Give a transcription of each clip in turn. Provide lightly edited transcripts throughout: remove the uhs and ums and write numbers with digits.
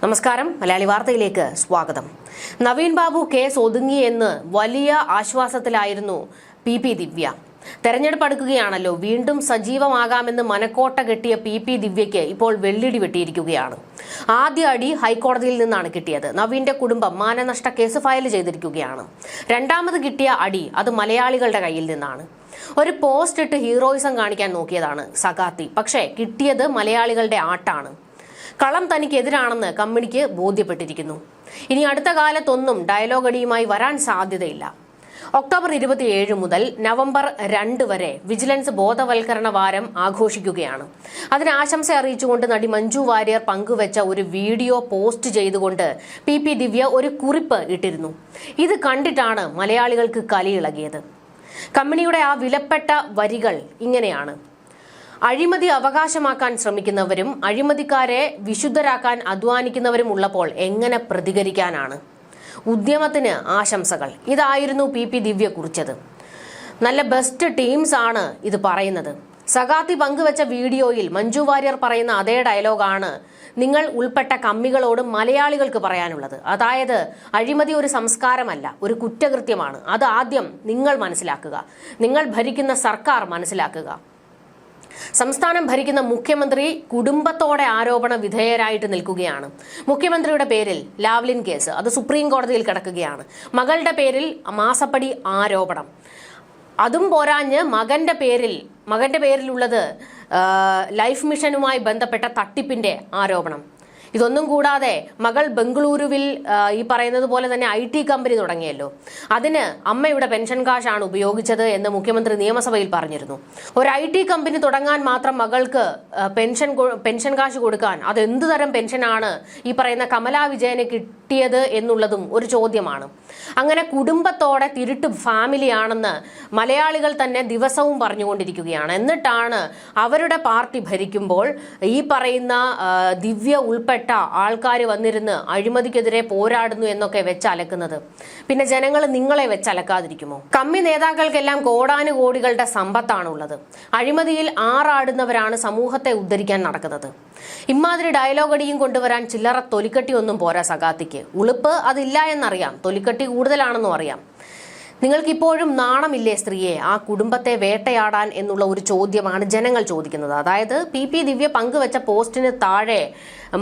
നമസ്കാരം, മലയാളി വാർത്തയിലേക്ക് സ്വാഗതം. നവീൻ ബാബു കേസ് ഒതുങ്ങിയെന്ന് വലിയ ആശ്വാസത്തിലായിരുന്നു പി ദിവ്യ. തെരഞ്ഞെടുപ്പ് അടുക്കുകയാണല്ലോ, വീണ്ടും സജീവമാകാമെന്ന് മനക്കോട്ട കെട്ടിയ പി ദിവ്യയ്ക്ക് ഇപ്പോൾ വെള്ളിടി വെട്ടിയിരിക്കുകയാണ്. ആദ്യ അടി ഹൈക്കോടതിയിൽ നിന്നാണ് കിട്ടിയത്. നവീന്റെ കുടുംബം മാനനഷ്ട കേസ് ഫയൽ ചെയ്തിരിക്കുകയാണ്. രണ്ടാമത് കിട്ടിയ അടി അത് മലയാളികളുടെ കയ്യിൽ നിന്നാണ്. ഒരു പോസ്റ്റ് ഇട്ട് ഹീറോയിസം കാണിക്കാൻ നോക്കിയതാണ് സഖാത്തി, പക്ഷേ കിട്ടിയത് മലയാളികളുടെ ആട്ടാണ്. കളം തനിക്കെതിരാണെന്ന് കമ്പനിക്ക് ബോധ്യപ്പെട്ടിരിക്കുന്നു. ഇനി അടുത്ത കാലത്തൊന്നും ഡയലോഗ് അടിയുമായി വരാൻ സാധ്യതയില്ല. ഒക്ടോബർ 27 മുതൽ നവംബർ 2 വരെ വിജിലൻസ് ബോധവൽക്കരണ വാരം ആഘോഷിക്കുകയാണ്. അതിന് ആശംസ അറിയിച്ചുകൊണ്ട് നടി മഞ്ജു വാര്യർ പങ്കുവെച്ച ഒരു വീഡിയോ പോസ്റ്റ് ചെയ്തുകൊണ്ട് പി ദിവ്യ ഒരു കുറിപ്പ് ഇട്ടിരുന്നു. ഇത് കണ്ടിട്ടാണ് മലയാളികൾക്ക് കലിയിളകിയത്. കമ്പനിയുടെ ആ വിലപ്പെട്ട വരികൾ ഇങ്ങനെയാണ്: അഴിമതി അവകാശമാക്കാൻ ശ്രമിക്കുന്നവരും അഴിമതിക്കാരെ വിശുദ്ധരാക്കാൻ അധ്വാനിക്കുന്നവരും ഉള്ളപ്പോൾ എങ്ങനെ പ്രതികരിക്കാനാണ്? ഉദ്യമത്തിന് ആശംസകൾ. ഇതായിരുന്നു പി ദിവ്യ കുറിച്ചത്. നല്ല ബെസ്റ്റ് ടീംസ് ആണ് ഇത് പറയുന്നത്. സഖാത്തി പങ്കുവെച്ച വീഡിയോയിൽ മഞ്ജു വാര്യർ പറയുന്ന അതേ ഡയലോഗാണ് നിങ്ങൾ ഉൾപ്പെട്ട കമ്മികളോട് മലയാളികൾക്ക് പറയാനുള്ളത്. അതായത് അഴിമതി ഒരു സംസ്കാരമല്ല, ഒരു കുറ്റകൃത്യമാണ്. അത് ആദ്യം നിങ്ങൾ മനസ്സിലാക്കുക, നിങ്ങൾ ഭരിക്കുന്ന സർക്കാർ മനസ്സിലാക്കുക. സംസ്ഥാനം ഭരിക്കുന്ന മുഖ്യമന്ത്രി കുടുംബത്തോടെ ആരോപണ വിധേയരായിട്ട് നിൽക്കുകയാണ്. മുഖ്യമന്ത്രിയുടെ പേരിൽ ലാവ്ലിൻ കേസ്, അത് സുപ്രീം കോടതിയിൽ കിടക്കുകയാണ്. മകളുടെ പേരിൽ മാസപ്പടി ആരോപണം. അതും പോരാഞ്ഞ് മകന്റെ പേരിലുള്ളത് ലൈഫ് മിഷനുമായി ബന്ധപ്പെട്ട തട്ടിപ്പിന്റെ ആരോപണം. ഇതൊന്നും കൂടാതെ മകൾ ബംഗളൂരുവിൽ ഈ പറയുന്നത് പോലെ തന്നെ IT കമ്പനി തുടങ്ങിയല്ലോ, അതിന് അമ്മയുടെ പെൻഷൻ കാശാണ് ഉപയോഗിച്ചത് എന്ന് മുഖ്യമന്ത്രി നിയമസഭയിൽ പറഞ്ഞിരുന്നു. ഒരു IT കമ്പനി തുടങ്ങാൻ മാത്രം മകൾക്ക് പെൻഷൻ കാശ് കൊടുക്കാൻ അത് എന്തു തരം പെൻഷനാണ് ഈ പറയുന്ന കമലാ വിജയന് കിട്ടിയത് എന്നുള്ളതും ഒരു ചോദ്യമാണ്. അങ്ങനെ കുടുംബത്തോടെ തിരുട്ട് ഫാമിലിയാണെന്ന് മലയാളികൾ തന്നെ ദിവസവും പറഞ്ഞുകൊണ്ടിരിക്കുകയാണ്. എന്നിട്ടാണ് അവരുടെ പാർട്ടി ഭരിക്കുമ്പോൾ ഈ പറയുന്ന ദിവ്യ ഉൾപ്പെട്ട ആൾക്കാർ വന്നിരുന്ന് അഴിമതിക്കെതിരെ പോരാടുന്നു എന്നൊക്കെ വെച്ചലക്കുന്നത്. പിന്നെ ജനങ്ങൾ നിങ്ങളെ വെച്ചലക്കാതിരിക്കുമോ? കമ്മി നേതാക്കൾക്കെല്ലാം കോടാനുകോടികളുടെ സമ്പത്താണുള്ളത്. അഴിമതിയിൽ ആറാടുന്നവരാണ് സമൂഹത്തെ ഉദ്ധരിക്കാൻ നടക്കുന്നത്. ഇമാതിരി ഡയലോഗ് അടിയും കൊണ്ടുവരാൻ ചില്ലറ തൊലിക്കട്ടിയൊന്നും പോരാ സഖാത്തിക്ക്. ഉളുപ്പ് അതില്ല എന്നറിയാം, തൊലിക്കട്ടി കൂടുതലാണെന്നും അറിയാം. നിങ്ങൾക്കിപ്പോഴും നാണമില്ലേ സ്ത്രീയെ ആ കുടുംബത്തെ വേട്ടയാടാൻ എന്നുള്ള ഒരു ചോദ്യമാണ് ജനങ്ങൾ ചോദിക്കുന്നത്. അതായത് പി ദിവ്യ പങ്കുവെച്ച പോസ്റ്റിന് താഴെ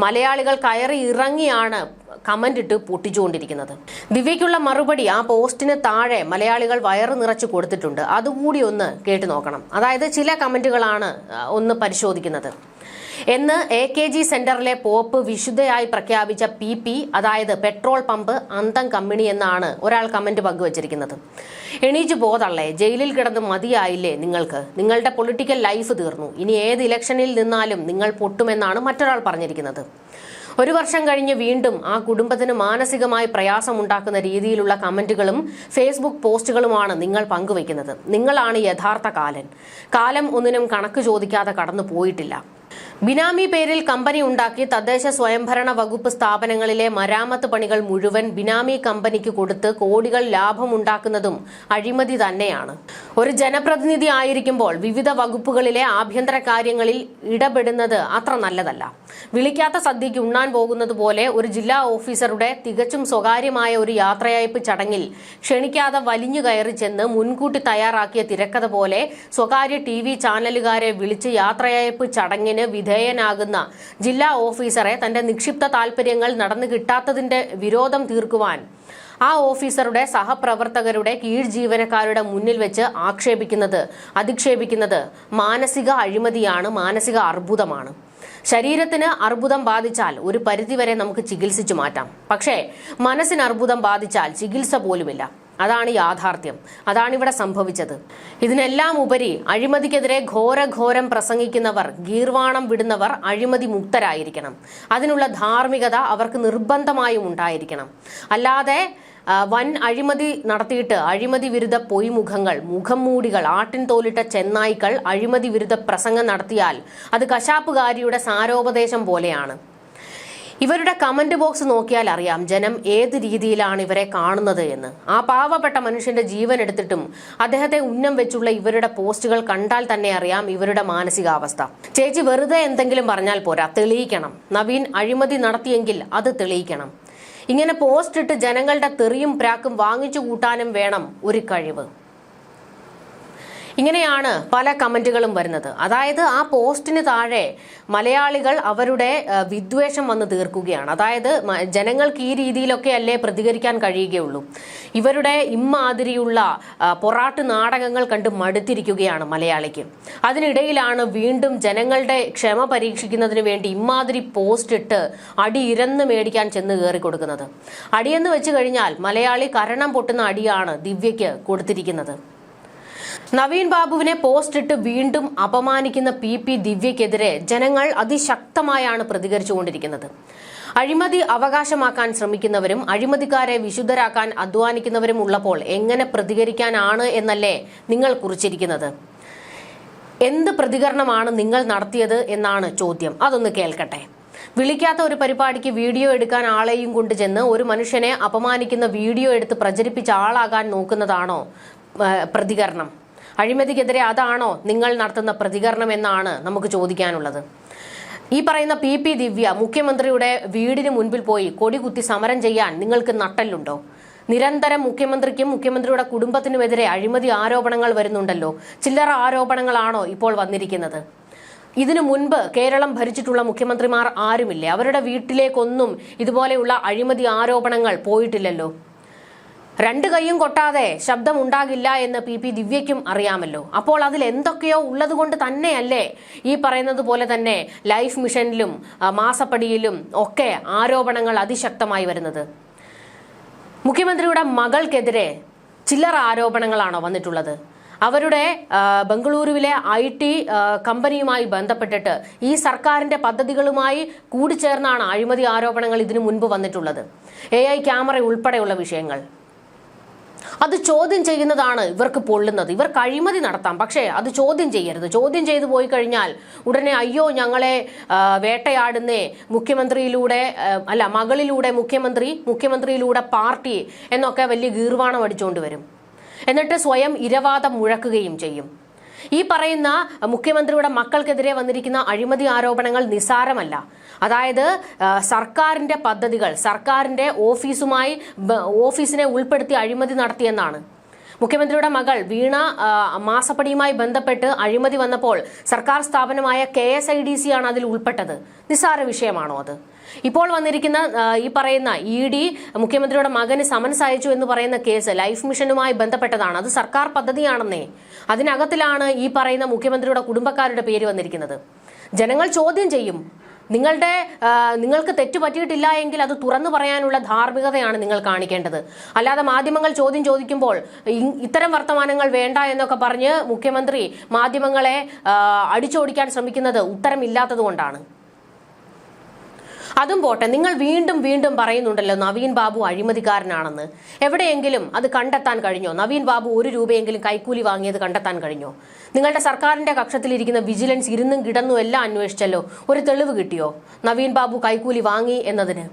മലയാളികൾ കയറി ഇറങ്ങിയാണ് കമന്റ് ഇട്ട് പൊട്ടിച്ചുകൊണ്ടിരിക്കുന്നത്. ദിവ്യയ്ക്കുള്ള മറുപടി ആ പോസ്റ്റിന് താഴെ മലയാളികൾ വയറ് നിറച്ചു കൊടുത്തിട്ടുണ്ട്. അതുകൂടി ഒന്ന് കേട്ടു നോക്കണം. അതായത് ചില കമന്റുകളാണ് ഒന്ന് പരിശോധിക്കുന്നത്. എന്ന് AKG സെന്ററിലെ പോപ്പ് വിശുദ്ധയായി പ്രഖ്യാപിച്ച പി അതായത് പെട്രോൾ പമ്പ് അന്തം കമ്പനി എന്നാണ് ഒരാൾ കമന്റ് പങ്കുവച്ചിരിക്കുന്നത്. എണീച്ചു പോതള്ളേ, ജയിലിൽ കിടന്ന് മതിയായില്ലേ നിങ്ങൾക്ക്? നിങ്ങളുടെ പൊളിറ്റിക്കൽ ലൈഫ് തീർന്നു. ഇനി ഏത് ഇലക്ഷനിൽ നിന്നാലും നിങ്ങൾ പൊട്ടുമെന്നാണ് മറ്റൊരാൾ പറഞ്ഞിരിക്കുന്നത്. ഒരു വർഷം കഴിഞ്ഞ് വീണ്ടും ആ കുടുംബത്തിന് മാനസികമായി പ്രയാസമുണ്ടാക്കുന്ന രീതിയിലുള്ള കമന്റുകളും ഫേസ്ബുക്ക് പോസ്റ്റുകളുമാണ് നിങ്ങൾ പങ്കുവയ്ക്കുന്നത്. നിങ്ങളാണ് യഥാർത്ഥ കാലൻ. കാലം ഒന്നിനും കണക്ക് ചോദിക്കാതെ കടന്നു പോയിട്ടില്ല. ബിനാമി പേരിൽ കമ്പനി ഉണ്ടാക്കി തദ്ദേശ സ്വയംഭരണ വകുപ്പ് സ്ഥാപനങ്ങളിലെ മരാമത്ത് പണികൾ മുഴുവൻ ബിനാമി കമ്പനിക്ക് കൊടുത്ത് കോടികൾ ലാഭമുണ്ടാക്കുന്നതും അഴിമതി തന്നെയാണ്. ഒരു ജനപ്രതിനിധി ആയിരിക്കുമ്പോൾ വിവിധ വകുപ്പുകളിലെ ആഭ്യന്തര കാര്യങ്ങളിൽ ഇടപെടുന്നത് അത്ര നല്ലതല്ല. വിളിക്കാത്ത സദ്യയ്ക്ക് ഉണ്ണാൻ പോകുന്നത് പോലെ ഒരു ജില്ലാ ഓഫീസറുടെ തികച്ചും സ്വകാര്യമായ ഒരു യാത്രയയപ്പ് ചടങ്ങിൽ ക്ഷണിക്കാതെ വലിഞ്ഞു കയറി ചെന്ന് മുൻകൂട്ടി തയ്യാറാക്കിയ തിരക്കഥ പോലെ സ്വകാര്യ TV ചാനലുകാരെ വിളിച്ച് യാത്രയയപ്പ് ചടങ്ങിന് വിധേയനാകുന്ന ജില്ലാ ഓഫീസറെ തന്റെ നിക്ഷിപ്ത താൽപര്യങ്ങൾ നടന്നു കിട്ടാത്തതിന്റെ വിരോധം തീർക്കുവാൻ ആ ഓഫീസറുടെ സഹപ്രവർത്തകരുടെ കീഴ് ജീവനക്കാരുടെ മുന്നിൽ വെച്ച് അധിക്ഷേപിക്കുന്നത് മാനസിക അഴിമതിയാണ്, മാനസിക അർബുദമാണ്. ശരീരത്തിന് അർബുദം ബാധിച്ചാൽ ഒരു പരിധിവരെ നമുക്ക് ചികിത്സിച്ചു മാറ്റാം. പക്ഷേ മനസ്സിന് അർബുദം ബാധിച്ചാൽ ചികിത്സ പോലുമില്ല. അതാണ് യാഥാർത്ഥ്യം. അതാണിവിടെ സംഭവിച്ചത്. ഇതിനെല്ലാം ഉപരി അഴിമതിക്കെതിരെ ഘോരം പ്രസംഗിക്കുന്നവർ, ഗീർവാണം വിടുന്നവർ അഴിമതി മുക്തരായിരിക്കണം. അതിനുള്ള ധാർമ്മികത അവർക്ക് നിർബന്ധമായും ഉണ്ടായിരിക്കണം. അല്ലാതെ വൻ അഴിമതി നടത്തിയിട്ട് അഴിമതി വിരുദ്ധ പൊയ്മുഖങ്ങൾ, മുഖം മൂടികൾ, ആട്ടിൻ തോലിട്ട ചെന്നായ്ക്കൾ അഴിമതി വിരുദ്ധ പ്രസംഗം നടത്തിയാൽ അത് കശാപ്പുകാരിയുടെ സാരോപദേശം പോലെയാണ്. ഇവരുടെ കമന്റ് ബോക്സ് നോക്കിയാൽ അറിയാം ജനം ഏത് രീതിയിലാണ് ഇവരെ കാണുന്നത് എന്ന്. ആ പാവപ്പെട്ട മനുഷ്യന്റെ ജീവൻ എടുത്തിട്ടും അദ്ദേഹത്തെ ഉന്നം വെച്ചുള്ള ഇവരുടെ പോസ്റ്റുകൾ കണ്ടാൽ തന്നെ അറിയാം ഇവരുടെ മാനസികാവസ്ഥ. ചേച്ചി വെറുതെ എന്തെങ്കിലും പറഞ്ഞാൽ പോരാ, തെളിയിക്കണം. നവീൻ അഴിമതി നടത്തിയെങ്കിൽ അത് തെളിയിക്കണം. ഇങ്ങനെ പോസ്റ്റ് ഇട്ട് ജനങ്ങളുടെ തെറിയും പ്രാക്കും വാങ്ങിച്ചു കൂട്ടാനും വേണം ഒരു കഴിവ്. ഇങ്ങനെയാണ് പല കമന്റുകളും വരുന്നത്. അതായത് ആ പോസ്റ്റിന് താഴെ മലയാളികൾ അവരുടെ വിദ്വേഷം വന്ന് തീർക്കുകയാണ്. അതായത് ജനങ്ങൾക്ക് ഈ രീതിയിലൊക്കെ അല്ലേ പ്രതികരിക്കാൻ കഴിയുകയുള്ളൂ. ഇവരുടെ ഇമ്മാതിരിയുള്ള പൊറാട്ട് നാടകങ്ങൾ കണ്ട് മടുത്തിരിക്കുകയാണ് മലയാളിക്ക്. അതിനിടയിലാണ് വീണ്ടും ജനങ്ങളുടെ ക്ഷമ പരീക്ഷിക്കുന്നതിന് വേണ്ടി ഇമ്മാതിരി പോസ്റ്റ് ഇട്ട് അടി ഇരന്ന് മേടിക്കാൻ ചെന്ന് കയറി കൊടുക്കുന്നത്. അടിയെന്ന് വെച്ച് കഴിഞ്ഞാൽ മലയാളി കരണം പൊട്ടുന്ന അടിയാണ് ദിവ്യയ്ക്ക് കൊടുത്തിരിക്കുന്നത്. നവീൻ ബാബുവിനെ പോസ്റ്റ് ഇട്ട് വീണ്ടും അപമാനിക്കുന്ന പി ദിവ്യക്കെതിരെ ജനങ്ങൾ അതിശക്തമായാണ് പ്രതികരിച്ചുകൊണ്ടിരിക്കുന്നത്. അഴിമതി അവകാശമാക്കാൻ ശ്രമിക്കുന്നവരും അഴിമതിക്കാരെ വിശുദ്ധരാക്കാൻ അധ്വാനിക്കുന്നവരും ഉള്ളപ്പോൾ എങ്ങനെ പ്രതികരിക്കാനാണ് എന്നല്ലേ നിങ്ങൾ കുറിച്ചിരിക്കുന്നത്? എന്ത് പ്രതികരണമാണ് നിങ്ങൾ നടത്തിയത് എന്നാണ് ചോദ്യം. അതൊന്ന് കേൾക്കട്ടെ. വിളിക്കാത്ത ഒരു പരിപാടിക്ക് വീഡിയോ എടുക്കാൻ ആളെയും കൊണ്ട് ചെന്ന് ഒരു മനുഷ്യനെ അപമാനിക്കുന്ന വീഡിയോ എടുത്ത് പ്രചരിപ്പിച്ച ആളാകാൻ നോക്കുന്നതാണോ പ്രതികരണം? അഴിമതിക്കെതിരെ അതാണോ നിങ്ങൾ നടത്തുന്ന പ്രതികരണം എന്നാണ് നമുക്ക് ചോദിക്കാനുള്ളത്. ഈ പറയുന്ന പി ദിവ്യ മുഖ്യമന്ത്രിയുടെ വീടിന് മുൻപിൽ പോയി കൊടികുത്തി സമരം ചെയ്യാൻ നിങ്ങൾക്ക് നട്ടല്ലുണ്ടോ? നിരന്തരം മുഖ്യമന്ത്രിക്കും മുഖ്യമന്ത്രിയുടെ കുടുംബത്തിനുമെതിരെ അഴിമതി ആരോപണങ്ങൾ വരുന്നുണ്ടല്ലോ. ചില്ലറ ആരോപണങ്ങളാണോ ഇപ്പോൾ വന്നിരിക്കുന്നത്? ഇതിനു മുൻപ് കേരളം ഭരിച്ചിട്ടുള്ള മുഖ്യമന്ത്രിമാർ ആരുമില്ലേ? അവരുടെ വീട്ടിലേക്കൊന്നും ഇതുപോലെയുള്ള അഴിമതി ആരോപണങ്ങൾ പോയിട്ടില്ലല്ലോ. രണ്ട് കൈയും കൊട്ടാതെ ശബ്ദം ഉണ്ടാകില്ല എന്ന് പി ദിവ്യയ്ക്കും അറിയാമല്ലോ. അപ്പോൾ അതിൽ എന്തൊക്കെയോ ഉള്ളത് കൊണ്ട് തന്നെയല്ലേ ഈ പറയുന്നത് പോലെ തന്നെ ലൈഫ് മിഷനിലും മാസപ്പടിയിലും ഒക്കെ ആരോപണങ്ങൾ അതിശക്തമായി വരുന്നത്? മുഖ്യമന്ത്രിയുടെ മകൾക്കെതിരെ ചില്ലറ ആരോപണങ്ങളാണോ വന്നിട്ടുള്ളത്? അവരുടെ ബംഗളൂരുവിലെ IT കമ്പനിയുമായി ബന്ധപ്പെട്ടിട്ട് ഈ സർക്കാരിന്റെ പദ്ധതികളുമായി കൂടിച്ചേർന്നാണ് അഴിമതി ആരോപണങ്ങൾ ഇതിനു മുൻപ് വന്നിട്ടുള്ളത്. AI ക്യാമറ ഉൾപ്പെടെയുള്ള വിഷയങ്ങൾ. അത് ചോദ്യം ചെയ്യുന്നതാണ് ഇവർക്ക് പൊള്ളുന്നത്. ഇവർക്ക് അഴിമതി നടത്താം, പക്ഷേ അത് ചോദ്യം ചെയ്യരുത്. ചോദ്യം ചെയ്തു പോയി കഴിഞ്ഞാൽ ഉടനെ അയ്യോ ഞങ്ങളെ വേട്ടയാടുന്നേ, മുഖ്യമന്ത്രിയിലൂടെ അല്ല മകളിലൂടെ മുഖ്യമന്ത്രിയിലൂടെ പാർട്ടി എന്നൊക്കെ വലിയ ഗീർവാണം അടിച്ചുകൊണ്ട് വരും. എന്നിട്ട് സ്വയം ഇരവാദം മുഴക്കുകയും ചെയ്യും. ഈ പറയുന്ന മുഖ്യമന്ത്രിയുടെ മക്കൾക്കെതിരെ വന്നിരിക്കുന്ന അഴിമതി ആരോപണങ്ങൾ നിസ്സാരമല്ല. അതായത് സർക്കാരിന്റെ പദ്ധതികൾ, സർക്കാരിന്റെ ഓഫീസിനെ ഉൾപ്പെടുത്തി അഴിമതി നടത്തിയെന്നാണ്. മുഖ്യമന്ത്രിയുടെ മകൾ വീണ മാസപ്പടിയുമായി ബന്ധപ്പെട്ട് അഴിമതി വന്നപ്പോൾ സർക്കാർ സ്ഥാപനമായ KSIDC ആണ് അതിൽ ഉൾപ്പെട്ടത്. നിസ്സാര വിഷയമാണോ അത്? ഇപ്പോൾ വന്നിരിക്കുന്ന ഈ പറയുന്ന ED മുഖ്യമന്ത്രിയുടെ മകന് സമൻസ് അയച്ചു എന്ന് പറയുന്ന കേസ് ലൈഫ് മിഷനുമായി ബന്ധപ്പെട്ടതാണ്. അത് സർക്കാർ പദ്ധതിയാണെന്നേ. അതിനകത്തിലാണ് ഈ പറയുന്ന മുഖ്യമന്ത്രിയുടെ കുടുംബക്കാരുടെ പേര് വന്നിരിക്കുന്നത്. ജനങ്ങൾ ചോദ്യം ചെയ്യും. നിങ്ങൾക്ക് തെറ്റ് പറ്റിയിട്ടില്ല എങ്കിൽ അത് തുറന്നു പറയാനുള്ള ധാർമ്മികതയാണ് നിങ്ങൾ കാണിക്കേണ്ടത്. അല്ലാതെ മാധ്യമങ്ങൾ ചോദ്യം ചോദിക്കുമ്പോൾ ഇത്തരം വർത്തമാനങ്ങൾ വേണ്ട എന്നൊക്കെ പറഞ്ഞ് മുഖ്യമന്ത്രി മാധ്യമങ്ങളെ അടിച്ചോടിക്കാൻ ശ്രമിക്കുന്നത് ഉത്തരമില്ലാത്തത് കൊണ്ടാണ്. അതും പോട്ടെ, നിങ്ങൾ വീണ്ടും പറയുന്നുണ്ടല്ലോ നവീൻ ബാബു അഴിമതിക്കാരനാണെന്ന്. എവിടെയെങ്കിലും അത് കണ്ടെത്താൻ കഴിഞ്ഞോ? നവീൻ ബാബു 1 രൂപയെങ്കിലും കൈക്കൂലി വാങ്ങിയത് കണ്ടെത്താൻ കഴിഞ്ഞോ? നിങ്ങളുടെ സർക്കാരിന്റെ കക്ഷത്തിലിരിക്കുന്ന വിജിലൻസ് ഇരുന്നും കിടന്നും എല്ലാം അന്വേഷിച്ചല്ലോ. ഒരു തെളിവ് കിട്ടിയോ നവീൻ ബാബു കൈക്കൂലി വാങ്ങി എന്നതിന്?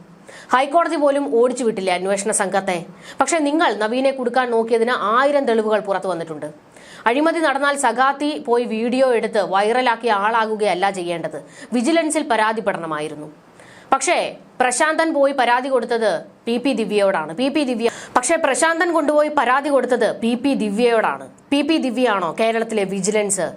ഹൈക്കോടതി പോലും ഓടിച്ചു വിട്ടില്ലേ അന്വേഷണ സംഘത്തെ? പക്ഷെ നിങ്ങൾ നവീനെ കൊടുക്കാൻ നോക്കിയതിന് 1000 തെളിവുകൾ പുറത്തു വന്നിട്ടുണ്ട്. അഴിമതി നടന്നാൽ സഖാത്തി പോയി വീഡിയോ എടുത്ത് വൈറലാക്കിയ ആളാകുകയല്ല ചെയ്യേണ്ടത്. വിജിലൻസിൽ പരാതിപ്പെടണമായിരുന്നു. പക്ഷേ പ്രശാന്തൻ പോയി പരാതി കൊടുത്തത് പി ദിവ്യയോടാണ്. പക്ഷേ പ്രശാന്തൻ കൊണ്ടുപോയി പരാതി കൊടുത്തത് പി ദിവ്യയോടാണ്. പി ദിവ്യയാണോ കേരളത്തിലെ വിജിലൻസ്?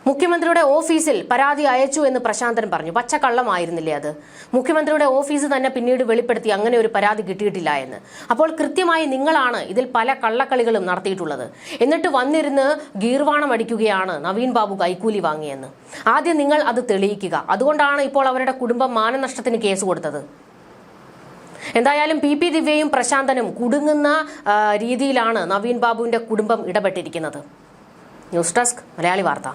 മുഖ്യമന്ത്രിയുടെ ഓഫീസിൽ പരാതി അയച്ചു എന്ന് പ്രശാന്തൻ പറഞ്ഞു. പച്ചക്കള്ളമായിരുന്നില്ലേ അത്? മുഖ്യമന്ത്രിയുടെ ഓഫീസ് തന്നെ പിന്നീട് വെളിപ്പെടുത്തി അങ്ങനെ ഒരു പരാതി കിട്ടിയിട്ടില്ല എന്ന്. അപ്പോൾ കൃത്യമായി നിങ്ങളാണ് ഇതിൽ പല കള്ളക്കളികളും നടത്തിയിട്ടുള്ളത്. എന്നിട്ട് വന്നിരുന്ന് ഗീർവാണം അടിക്കുകയാണ് നവീൻ ബാബു കൈക്കൂലി വാങ്ങിയെന്ന്. ആദ്യം നിങ്ങൾ അത് തെളിയിക്കുക. അതുകൊണ്ടാണ് ഇപ്പോൾ അവരുടെ കുടുംബം മാനനഷ്ടത്തിന് കേസ് കൊടുത്തത്. എന്തായാലും പി ദിവ്യയും പ്രശാന്തനും കുടുങ്ങുന്ന രീതിയിലാണ് നവീൻ ബാബുവിന്റെ കുടുംബം ഇടപെട്ടിരിക്കുന്നത്. ന്യൂസ് ഡെസ്ക് മലയാളി വാർത്ത.